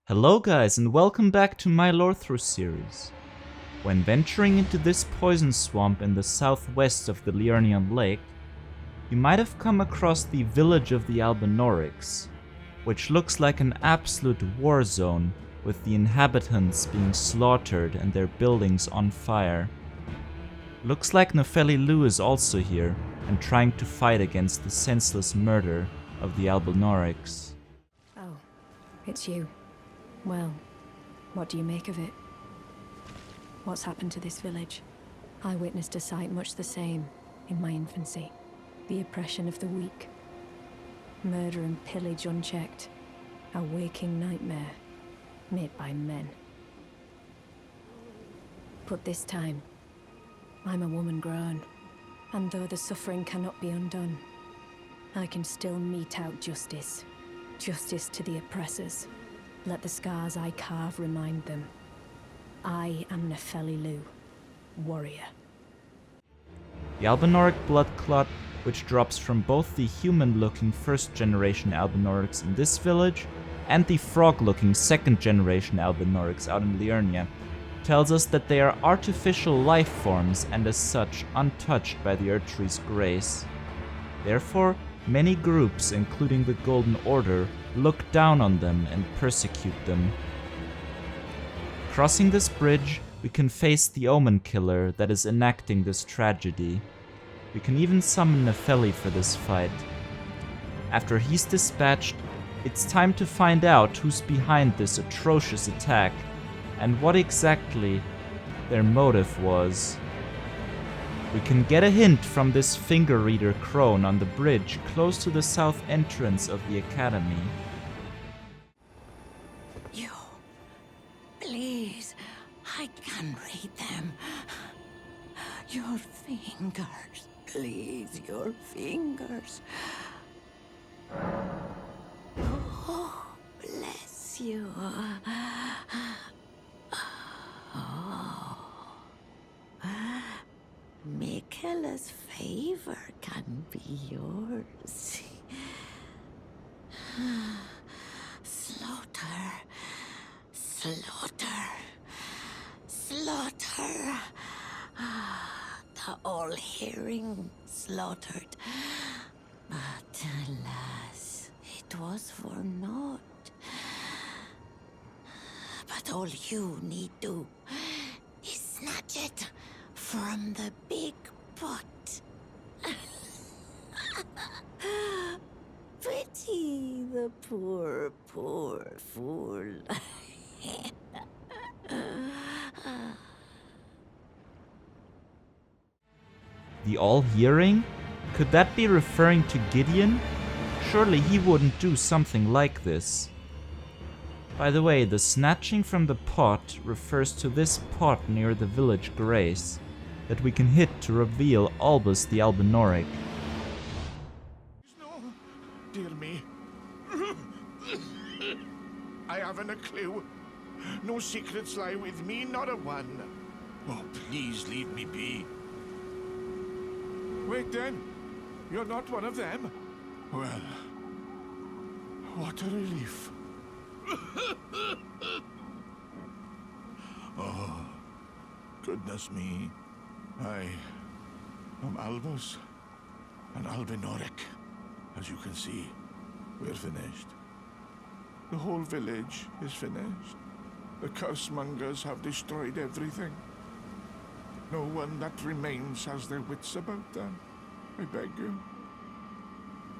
Hello guys and welcome back to my Lorethrough series. When venturing into this poison swamp in the southwest of the Liurnian lake, you might have come across the village of the Albinaurics, which looks like an absolute war zone with the inhabitants being slaughtered and their buildings on fire. Looks like Liu is also here and trying to fight against the senseless murder of the Albinaurics. Oh, it's you. Well, what do you make of it? What's happened to this village? I witnessed a sight much the same in my infancy. The oppression of the weak. Murder and pillage unchecked. A waking nightmare made by men. But this time, I'm a woman grown. And though the suffering cannot be undone, I can still mete out justice. Justice to the oppressors. Let the scars I carve remind them. I am Liu, warrior. The Albinauric blood clot, which drops from both the human-looking first-generation Albinaurics in this village and the frog-looking second-generation Albinaurics out in Liurnia, tells us that they are artificial life forms and as such untouched by the Erdtree's grace. Therefore, many groups, including the Golden Order, look down on them and persecute them. Crossing this bridge, we can face the Omen Killer that is enacting this tragedy. We can even summon Nefeli for this fight. After he's dispatched, it's time to find out who's behind this atrocious attack and what exactly their motive was. We can get a hint from this finger reader crone on the bridge close to the south entrance of the academy. You, please, I can read them. Your fingers, please, your fingers. Oh, bless you. Miquella's favor can be yours. Slaughter, slaughter, slaughter. The all-hearing slaughtered. But alas, it was for naught. But all you need do is snatch it from the big pot. Pity the poor, poor fool. The All-Hearing? Could that be referring to Gideon? Surely he wouldn't do something like this. By the way, the snatching from the pot refers to this pot near the village Grace that we can hit to reveal Albus the Albinauric. No, dear me. I haven't a clue. No secrets lie with me, not a one. Oh, please leave me be. Wait then, you're not one of them? Well, what a relief. Oh, goodness me. I am Albus, an Albinauric. As you can see, we're finished. The whole village is finished. The cursemongers have destroyed everything. No one that remains has their wits about them. I beg you.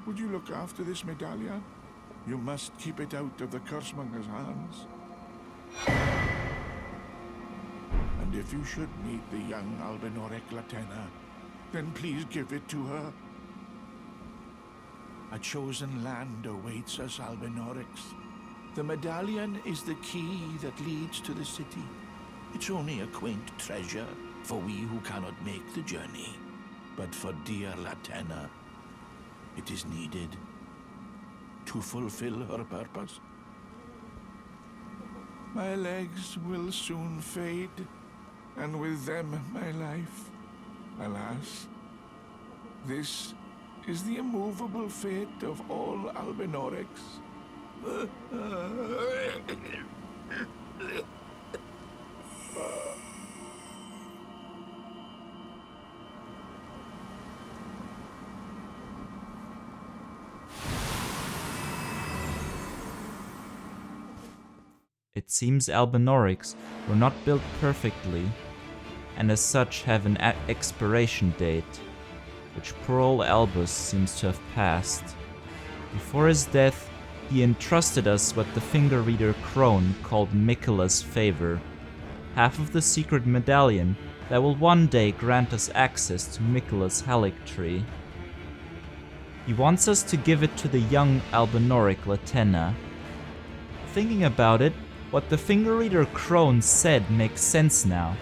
Would you look after this medallion? You must keep it out of the cursemongers' hands. And if you should meet the young Albinauric Latena, then please give it to her. A chosen land awaits us Albinaurics. The medallion is the key that leads to the city. It's only a quaint treasure for we who cannot make the journey. But for dear Latena, it is needed to fulfill her purpose. My legs will soon fade, and with them my life. Alas, this is the immovable fate of all Albinaurics. It seems Albinaurics were not built perfectly, and as such have an expiration date, which poor old Albus seems to have passed. Before his death, he entrusted us what the finger reader Crone called Miquella's favor, half of the secret medallion that will one day grant us access to Miquella's Halictree. He wants us to give it to the young Albinauric Latenna. Thinking about it, what the finger reader Crone said makes sense now.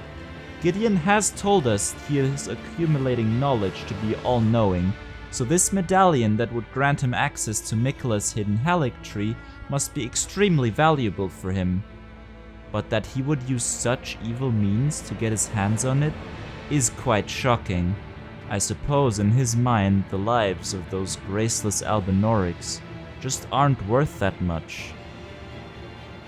Gideon has told us he is accumulating knowledge to be all-knowing, so this medallion that would grant him access to Miquella's hidden Halictree must be extremely valuable for him. But that he would use such evil means to get his hands on it is quite shocking. I suppose in his mind the lives of those graceless Albinaurics just aren't worth that much.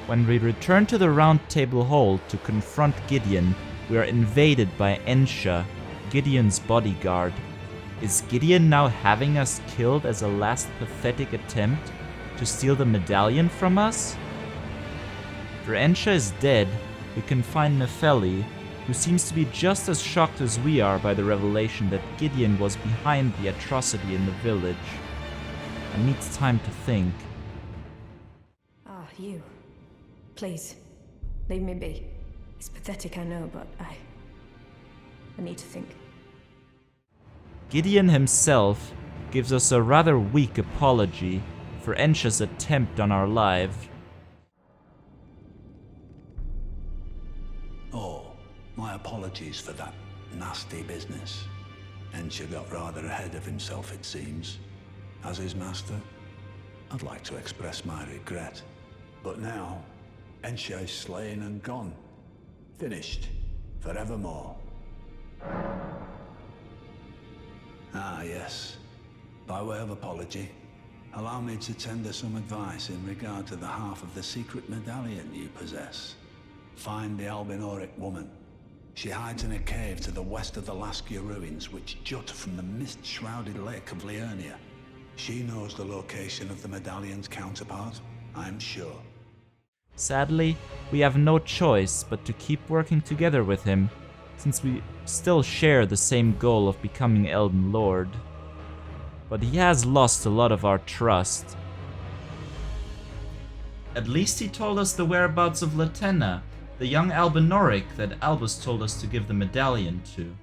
When we return to the Round Table Hall to confront Gideon, we are invaded by Ensha, Gideon's bodyguard. Is Gideon now having us killed as a last pathetic attempt to steal the medallion from us? After Ensha is dead, we can find Nefeli, who seems to be just as shocked as we are by the revelation that Gideon was behind the atrocity in the village, and needs time to think. Ah, you. Please, leave me be. It's pathetic, I know, but I need to think. Gideon himself gives us a rather weak apology for Ensha's attempt on our life. Oh, my apologies for that nasty business. Ensha got rather ahead of himself, it seems. As his master, I'd like to express my regret. But now, Ensha is slain and gone. Finished. Forevermore. Ah, yes. By way of apology, allow me to tender some advice in regard to the half of the secret medallion you possess. Find the Albinauric woman. She hides in a cave to the west of the Laskia ruins, which jut from the mist-shrouded lake of Liurnia. She knows the location of the medallion's counterpart, I'm sure. Sadly, we have no choice but to keep working together with him, since we still share the same goal of becoming Elden Lord. But he has lost a lot of our trust. At least he told us the whereabouts of Latenna, the young Albinauric that Albus told us to give the medallion to.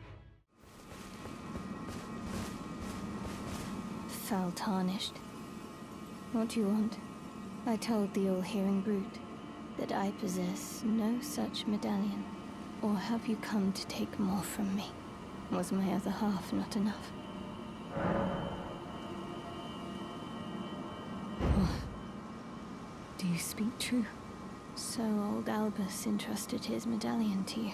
Foul tarnished. What do you want? I told the all-hearing brute that I possess no such medallion. Or have you come to take more from me? Was my other half not enough? Do you speak true? So old Albus entrusted his medallion to you.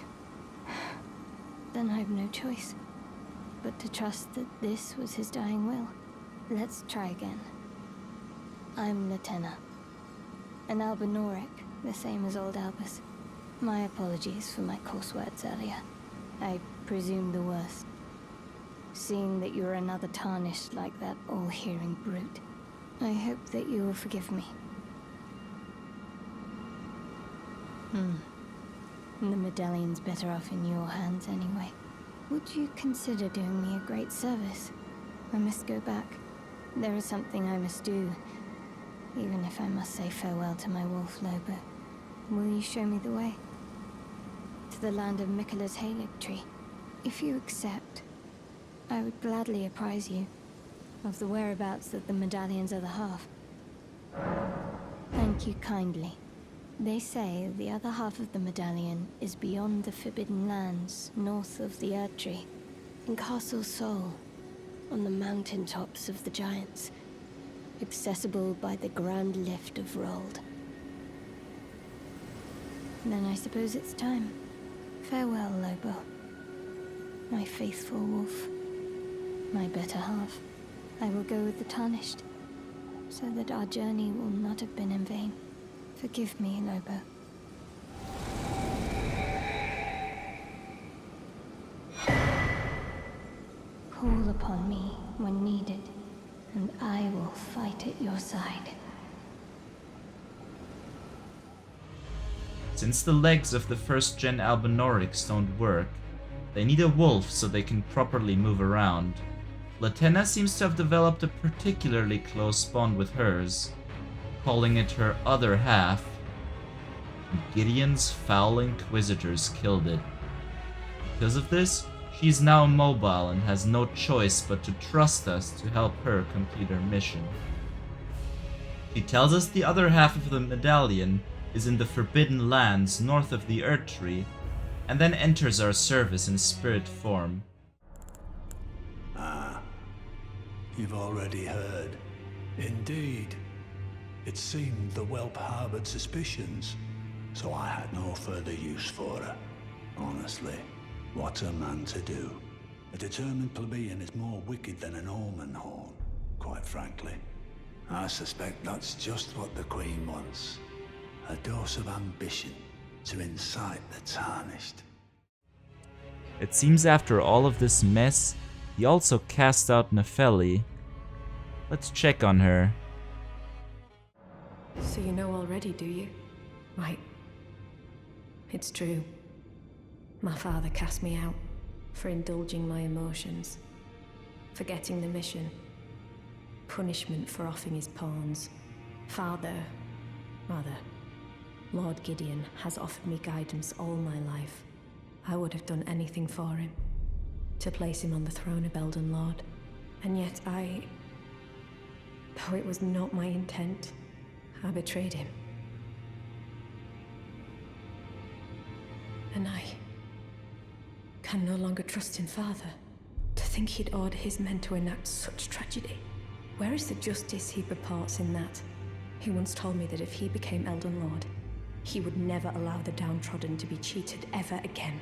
Then I've no choice but to trust that this was his dying will. Let's try again. I'm Latenna, an Albinauric, the same as old Albus. My apologies for my coarse words earlier. I presume the worst. Seeing that you're another tarnished like that all-hearing brute, I hope that you will forgive me. The medallion's better off in your hands anyway. Would you consider doing me a great service? I must go back. There is something I must do, even if I must say farewell to my wolf Lobo. Will you show me the way? To the land of Miquella's Halictree. If you accept, I would gladly apprise you of the whereabouts of the medallion's other half. Thank you kindly. They say the other half of the medallion is beyond the Forbidden Lands, north of the Erdtree, in Castle Sol, on the mountaintops of the Giants, accessible by the Grand Lift of Rold. Then I suppose it's time. Farewell, Lobo. My faithful wolf. My better half. I will go with the Tarnished, so that our journey will not have been in vain. Forgive me, Lobo. Call upon me when needed, and I will fight at your side. Since the legs of the first-gen Albinaurics don't work, they need a wolf so they can properly move around. Latenna seems to have developed a particularly close bond with hers, calling it her other half, and Gideon's foul inquisitors killed it. Because of this, she's now mobile and has no choice but to trust us to help her complete her mission. She tells us the other half of the medallion is in the Forbidden Lands north of the Erdtree, and then enters our service in spirit form. Ah, you've already heard. Indeed. It seemed the whelp harbored suspicions, so I had no further use for her. Honestly, what's a man to do? A determined plebeian is more wicked than an omen horn, quite frankly. I suspect that's just what the Queen wants. A dose of ambition to incite the tarnished. It seems after all of this mess, he also cast out Nepheli. Let's check on her. So you know already, do you? Right. It's true. My father cast me out for indulging my emotions, forgetting the mission, punishment for offing his pawns. Lord Gideon has offered me guidance all my life. I would have done anything for him, to place him on the throne of Elden Lord. And yet though it was not my intent, I betrayed him. And I can no longer trust in Father. To think he'd order his men to enact such tragedy. Where is the justice he purports in that? He once told me that if he became Elden Lord, he would never allow the downtrodden to be cheated ever again.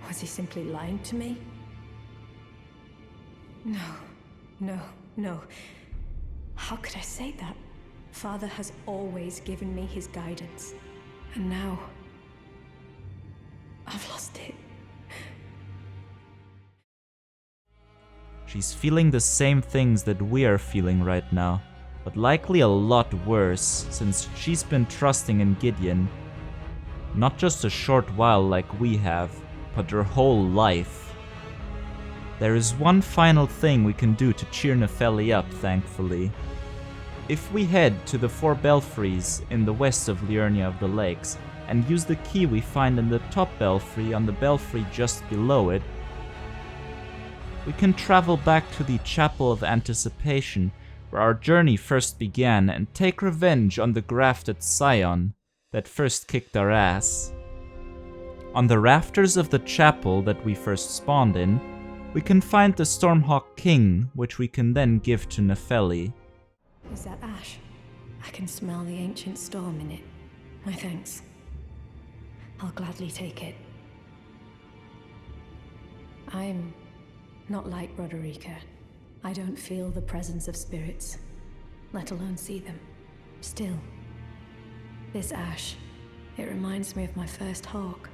Was he simply lying to me? No. How could I say that? Father has always given me his guidance. And now, I've lost it. She's feeling the same things that we are feeling right now, but likely a lot worse, since she's been trusting in Gideon, not just a short while like we have, but her whole life. There is one final thing we can do to cheer Nepheli up, thankfully. If we head to the 4 belfries in the west of Liurnia of the Lakes, and use the key we find in the top belfry on the belfry just below it, we can travel back to the Chapel of Anticipation, where our journey first began, and take revenge on the grafted scion that first kicked our ass. On the rafters of the chapel that we first spawned in, we can find the Stormhawk King, which we can then give to Nepheli. Is that ash? I can smell the ancient storm in it. My thanks. I'll gladly take it. I'm not like Roderica. I don't feel the presence of spirits, let alone see them. Still, this ash, it reminds me of my first hawk.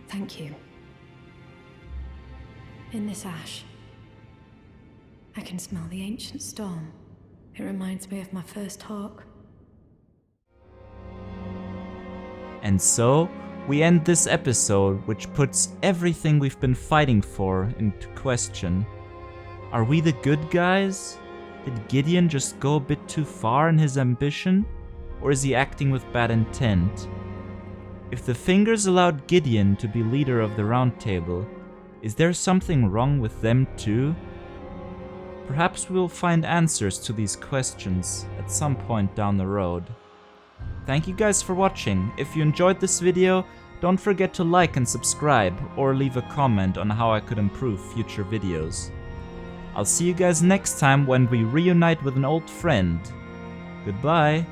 Thank you. In this ash, I can smell the ancient storm. It reminds me of my first hawk. And so, we end this episode, which puts everything we've been fighting for into question. Are we the good guys? Did Gideon just go a bit too far in his ambition? Or is he acting with bad intent? If the Fingers allowed Gideon to be leader of the Round Table, is there something wrong with them too? Perhaps we'll find answers to these questions at some point down the road. Thank you guys for watching. If you enjoyed this video, don't forget to like and subscribe, or leave a comment on how I could improve future videos. I'll see you guys next time when we reunite with an old friend. Goodbye.